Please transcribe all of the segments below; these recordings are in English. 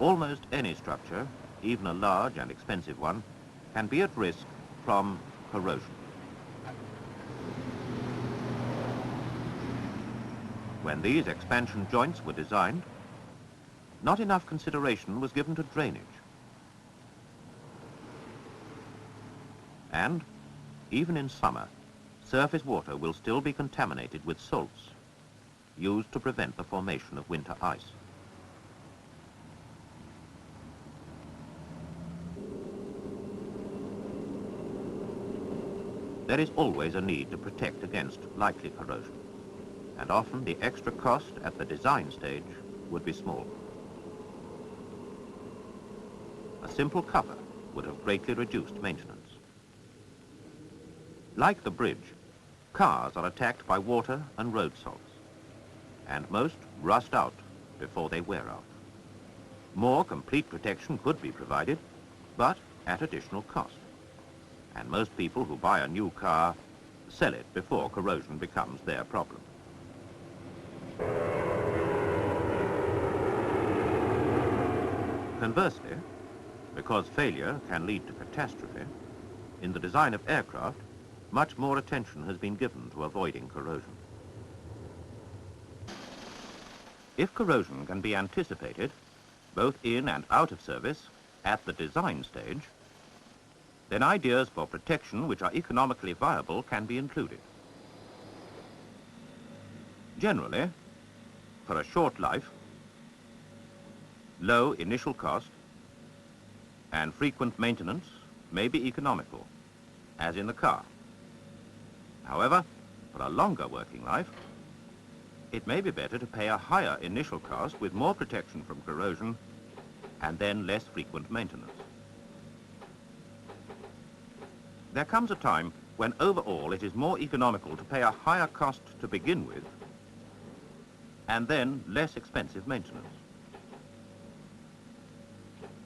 Almost any structure, even a large and expensive one, can be at risk from corrosion. When these expansion joints were designed, not enough consideration was given to drainage. And, even in summer, surface water will still be contaminated with salts, used to prevent the formation of winter ice. There is always a need to protect against likely corrosion, and often the extra cost at the design stage would be small. A simple cover would have greatly reduced maintenance. Like the bridge, cars are attacked by water and road salts, and most rust out before they wear out. More complete protection could be provided, but at additional cost. And most people who buy a new car sell it before corrosion becomes their problem. Conversely, because failure can lead to catastrophe, in the design of aircraft, much more attention has been given to avoiding corrosion. If corrosion can be anticipated, both in and out of service, at the design stage, then ideas for protection which are economically viable can be included. Generally, for a short life, low initial cost, and frequent maintenance may be economical, as in the car. However, for a longer working life, it may be better to pay a higher initial cost with more protection from corrosion and then less frequent maintenance. There comes a time when overall it is more economical to pay a higher cost to begin with and then less expensive maintenance.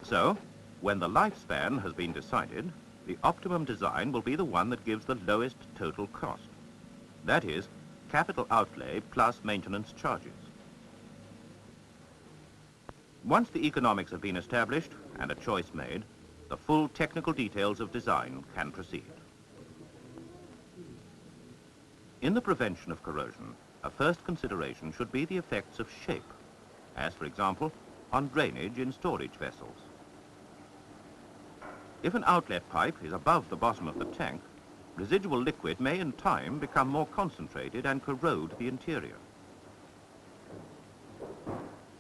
So, when the lifespan has been decided, the optimum design will be the one that gives the lowest total cost. That is, capital outlay plus maintenance charges. Once the economics have been established and a choice made, the full technical details of design can proceed. In the prevention of corrosion, a first consideration should be the effects of shape, as for example, on drainage in storage vessels. If an outlet pipe is above the bottom of the tank, residual liquid may in time become more concentrated and corrode the interior.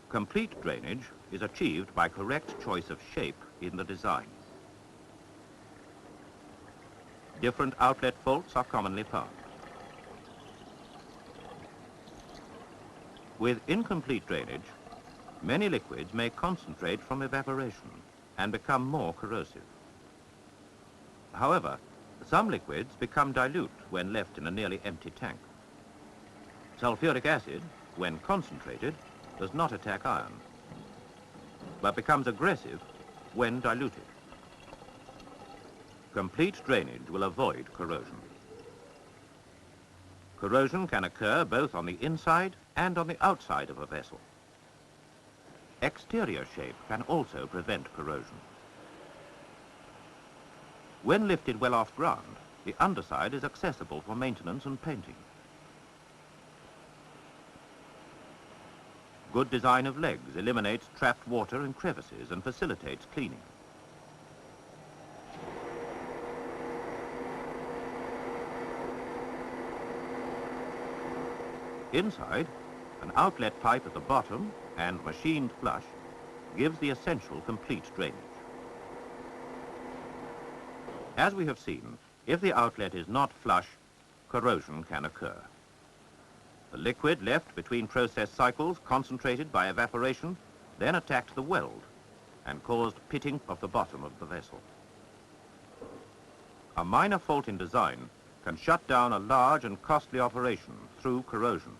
Complete drainage is achieved by correct choice of shape in the design. Different outlet faults are commonly found. With incomplete drainage, many liquids may concentrate from evaporation and become more corrosive. However, some liquids become dilute when left in a nearly empty tank. Sulfuric acid, when concentrated, does not attack iron, but becomes aggressive when diluted. Complete drainage will avoid corrosion. Corrosion can occur both on the inside and on the outside of a vessel. Exterior shape can also prevent corrosion. When lifted well off ground, the underside is accessible for maintenance and painting. Good design of legs eliminates trapped water and crevices and facilitates cleaning. Inside, an outlet pipe at the bottom and machined flush gives the essential complete drainage. As we have seen, if the outlet is not flush, corrosion can occur. The liquid left between process cycles, concentrated by evaporation, then attacked the weld and caused pitting of the bottom of the vessel. A minor fault in design can shut down a large and costly operation through corrosion.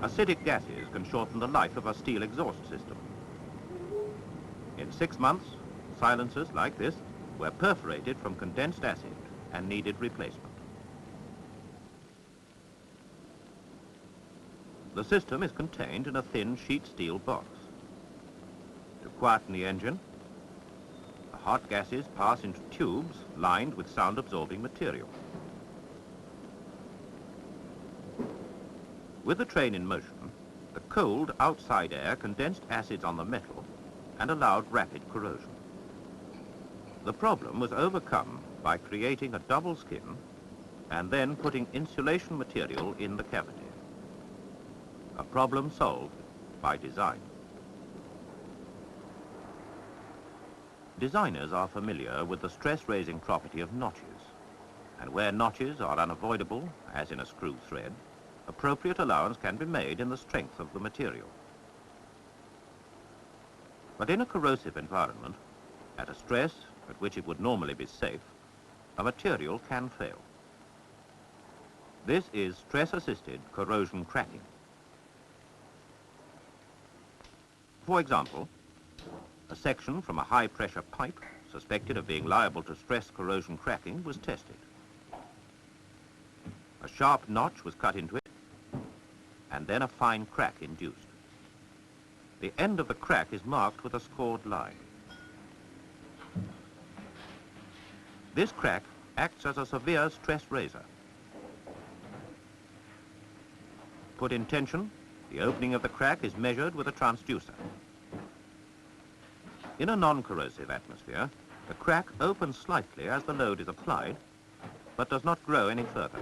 Acidic gases can shorten the life of a steel exhaust system. In 6 months, silencers like this were perforated from condensed acid and needed replacement. The system is contained in a thin sheet steel box. To quieten the engine, the hot gases pass into tubes lined with sound-absorbing material. With the train in motion, the cold outside air condensed acids on the metal and allowed rapid corrosion. The problem was overcome by creating a double skin and then putting insulation material in the cavity. A problem solved by design. Designers are familiar with the stress-raising property of notches, and where notches are unavoidable, as in a screw thread, appropriate allowance can be made in the strength of the material. But in a corrosive environment, at a stress at which it would normally be safe, a material can fail. This is stress-assisted corrosion cracking. For example, a section from a high-pressure pipe suspected of being liable to stress corrosion cracking was tested. A sharp notch was cut into it, and then a fine crack induced. The end of the crack is marked with a scored line. This crack acts as a severe stress raiser. Put in tension, the opening of the crack is measured with a transducer. In a non-corrosive atmosphere, the crack opens slightly as the load is applied, but does not grow any further.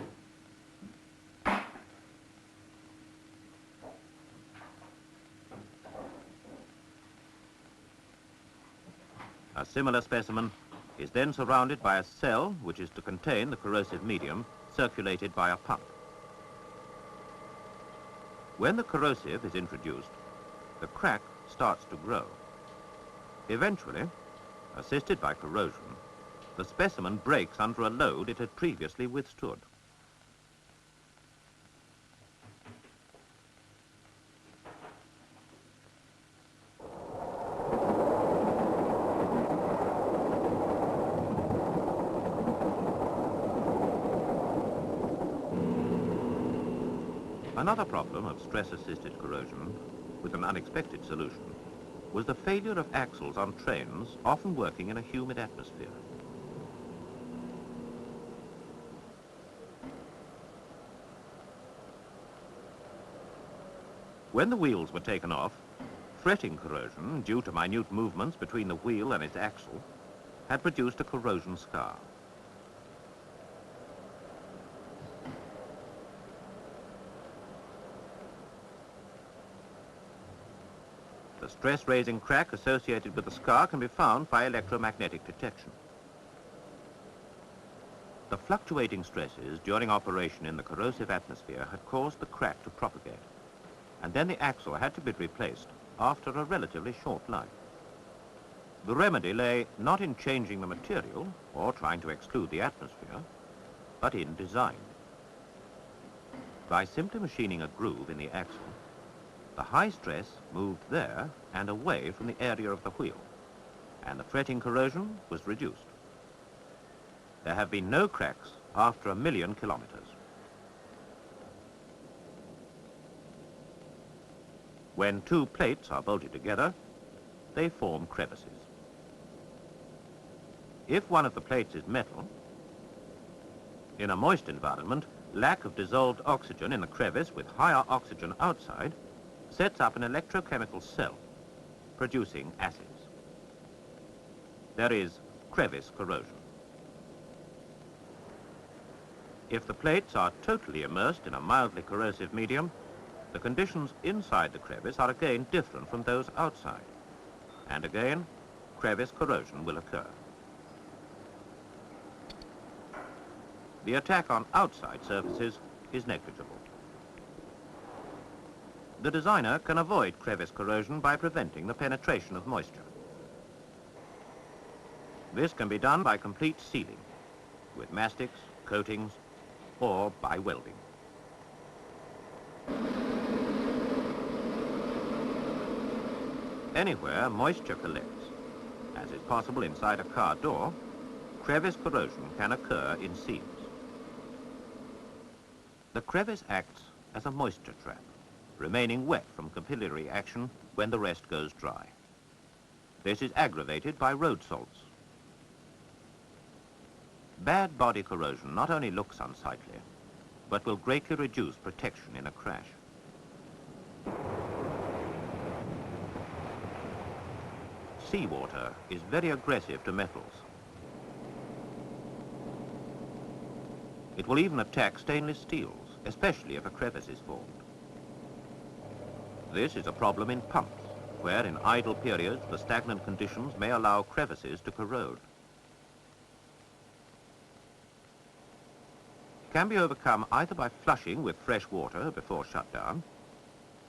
A similar specimen is then surrounded by a cell which is to contain the corrosive medium circulated by a pump. When the corrosive is introduced, the crack starts to grow. Eventually, assisted by corrosion, the specimen breaks under a load it had previously withstood. Another problem of stress-assisted corrosion, with an unexpected solution, was the failure of axles on trains often working in a humid atmosphere. When the wheels were taken off, fretting corrosion, due to minute movements between the wheel and its axle, had produced a corrosion scar. The stress-raising crack associated with the scar can be found by electromagnetic detection. The fluctuating stresses during operation in the corrosive atmosphere had caused the crack to propagate, and then the axle had to be replaced after a relatively short life. The remedy lay not in changing the material or trying to exclude the atmosphere, but in design. By simply machining a groove in the axle, the high stress moved there and away from the area of the wheel, and the fretting corrosion was reduced. There have been no cracks after 1 million kilometers. When two plates are bolted together, they form crevices. If one of the plates is metal, in a moist environment, lack of dissolved oxygen in the crevice with higher oxygen outside sets up an electrochemical cell, producing acids. There is crevice corrosion. If the plates are totally immersed in a mildly corrosive medium, the conditions inside the crevice are again different from those outside, and again, crevice corrosion will occur. The attack on outside surfaces is negligible. The designer can avoid crevice corrosion by preventing the penetration of moisture. This can be done by complete sealing, with mastics, coatings, or by welding. Anywhere moisture collects, as is possible inside a car door, crevice corrosion can occur in seams. The crevice acts as a moisture trap. remaining wet from capillary action when the rest goes dry. This is aggravated by road salts. Bad body corrosion not only looks unsightly, but will greatly reduce protection in a crash. Seawater is very aggressive to metals. It will even attack stainless steels, especially if a crevice is formed. This is a problem in pumps, where in idle periods the stagnant conditions may allow crevices to corrode. It can be overcome either by flushing with fresh water before shutdown,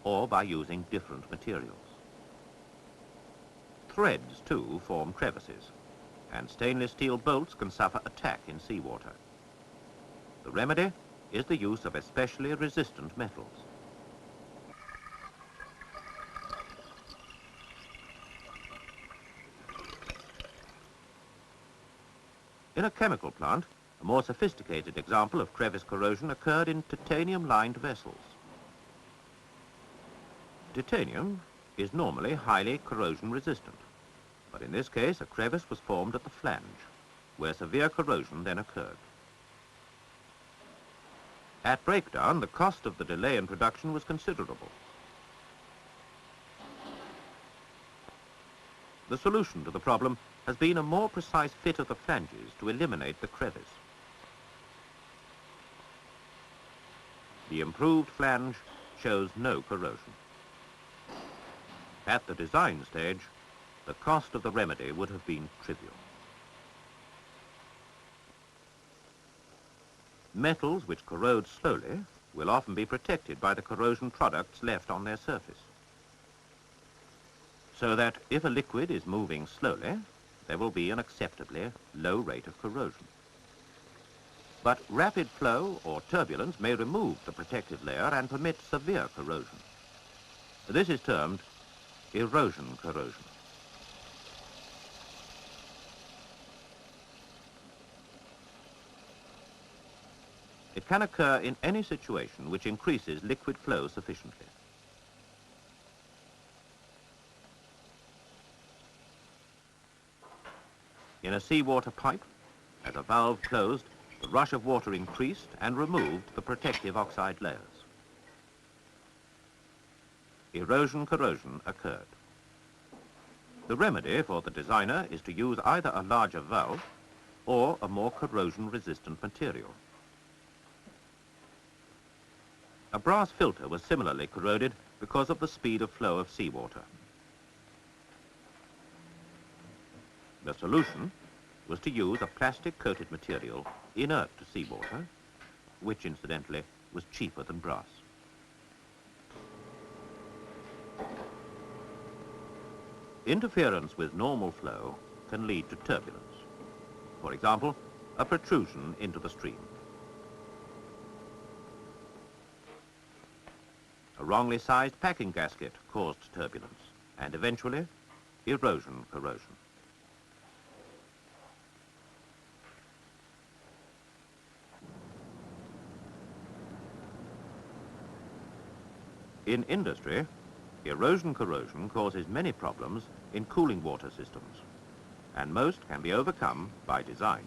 or by using different materials. Threads, too, form crevices, and stainless steel bolts can suffer attack in seawater. The remedy is the use of especially resistant metals. In a chemical plant, a more sophisticated example of crevice corrosion occurred in titanium-lined vessels. Titanium is normally highly corrosion resistant, but in this case a crevice was formed at the flange, where severe corrosion then occurred. At breakdown, the cost of the delay in production was considerable. The solution to the problem has been a more precise fit of the flanges to eliminate the crevice. The improved flange shows no corrosion. At the design stage, the cost of the remedy would have been trivial. Metals which corrode slowly will often be protected by the corrosion products left on their surface, so that if a liquid is moving slowly, there will be an acceptably low rate of corrosion. But rapid flow or turbulence may remove the protective layer and permit severe corrosion. This is termed erosion corrosion. It can occur in any situation which increases liquid flow sufficiently. In a seawater pipe, as a valve closed, the rush of water increased and removed the protective oxide layers. Erosion corrosion occurred. The remedy for the designer is to use either a larger valve or a more corrosion-resistant material. A brass filter was similarly corroded because of the speed of flow of seawater. The solution was to use a plastic-coated material inert to seawater, which incidentally was cheaper than brass. Interference with normal flow can lead to turbulence. For example, a protrusion into the stream. A wrongly sized packing gasket caused turbulence and eventually erosion corrosion. In industry, erosion corrosion causes many problems in cooling water systems, and most can be overcome by design.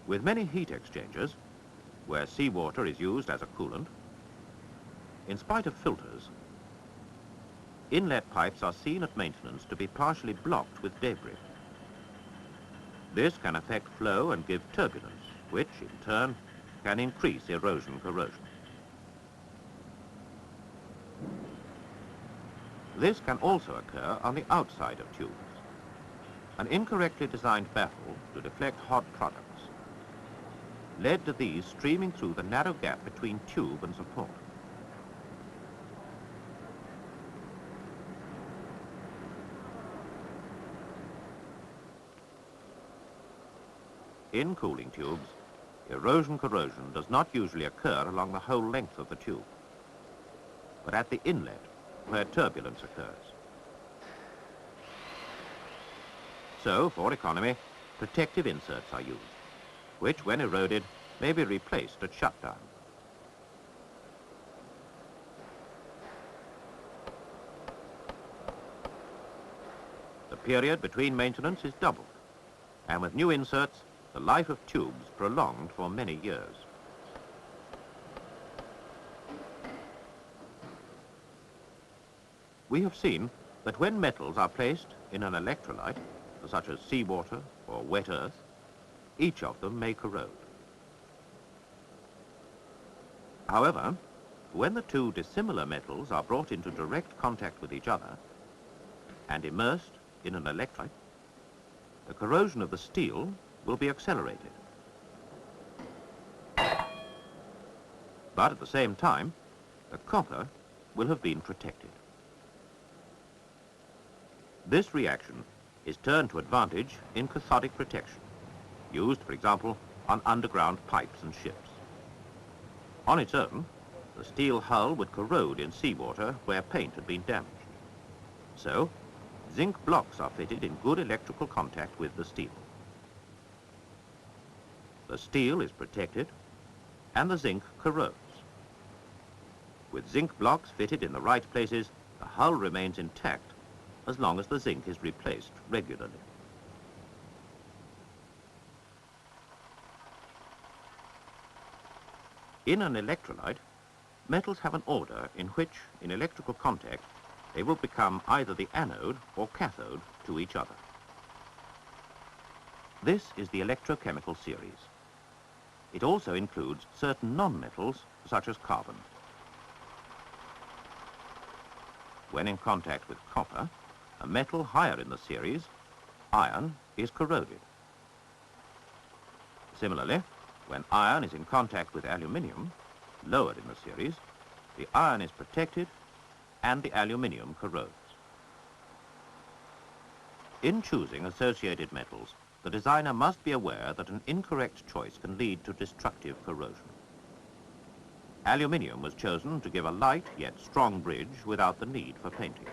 With many heat exchangers, where seawater is used as a coolant, in spite of filters, inlet pipes are seen at maintenance to be partially blocked with debris. This can affect flow and give turbulence, which, in turn, can increase erosion corrosion. This can also occur on the outside of tubes. An incorrectly designed baffle to deflect hot products led to these streaming through the narrow gap between tube and support. In cooling tubes, erosion corrosion does not usually occur along the whole length of the tube, but at the inlet where turbulence occurs. So, for economy, protective inserts are used, which, when eroded, may be replaced at shutdown. The period between maintenance is doubled, and with new inserts, the life of tubes prolonged for many years. We have seen that when metals are placed in an electrolyte, such as seawater or wet earth, each of them may corrode. However, when the two dissimilar metals are brought into direct contact with each other and immersed in an electrolyte, the corrosion of the steel will be accelerated. But at the same time, the copper will have been protected. This reaction is turned to advantage in cathodic protection, used, for example, on underground pipes and ships. On its own, the steel hull would corrode in seawater where paint had been damaged. So, zinc blocks are fitted in good electrical contact with the steel. The steel is protected and the zinc corrodes. With zinc blocks fitted in the right places, the hull remains intact as long as the zinc is replaced regularly. In an electrolyte, metals have an order in which, in electrical contact, they will become either the anode or cathode to each other. This is the electrochemical series. It also includes certain non-metals, such as carbon. When in contact with copper, a metal higher in the series, iron, is corroded. Similarly, when iron is in contact with aluminium, lower in the series, the iron is protected and the aluminium corrodes. In choosing associated metals, the designer must be aware that an incorrect choice can lead to destructive corrosion. Aluminium was chosen to give a light yet strong bridge without the need for painting.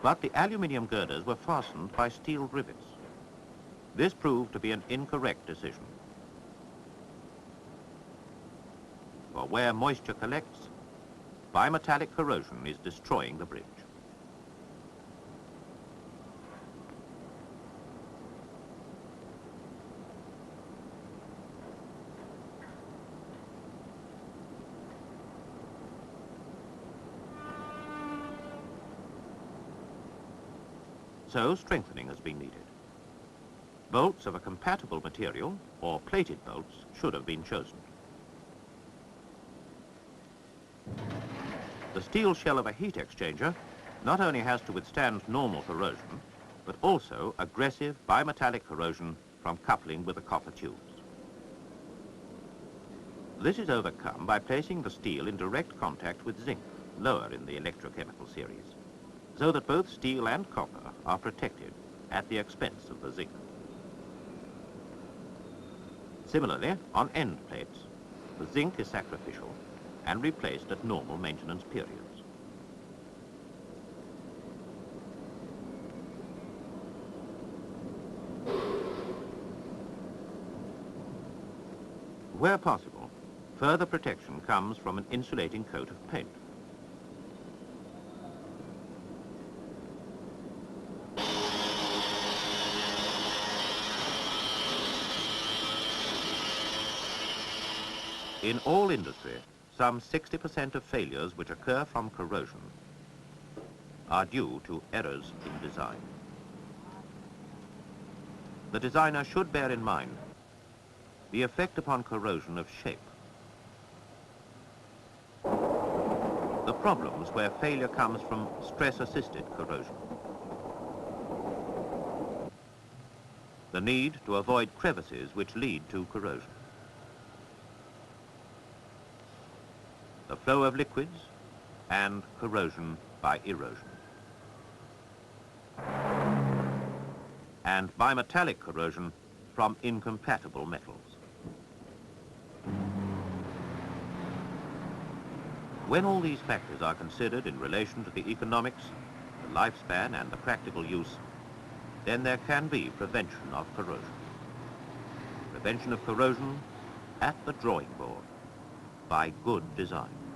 But the aluminium girders were fastened by steel rivets. This proved to be an incorrect decision. For where moisture collects, bimetallic corrosion is destroying the bridge. So strengthening has been needed. Bolts of a compatible material, or plated bolts, should have been chosen. The steel shell of a heat exchanger not only has to withstand normal corrosion, but also aggressive bimetallic corrosion from coupling with the copper tubes. This is overcome by placing the steel in direct contact with zinc, lower in the electrochemical series, so that both steel and copper are protected at the expense of the zinc. Similarly, on end plates, the zinc is sacrificial and replaced at normal maintenance periods. Where possible, further protection comes from an insulating coat of paint. In all industry, some 60% of failures which occur from corrosion are due to errors in design. The designer should bear in mind the effect upon corrosion of shape, the problems where failure comes from stress-assisted corrosion, the need to avoid crevices which lead to corrosion, the flow of liquids, and corrosion by erosion, and bimetallic corrosion from incompatible metals. When all these factors are considered in relation to the economics, the lifespan, and the practical use, then there can be prevention of corrosion. Prevention of corrosion at the drawing board by good design.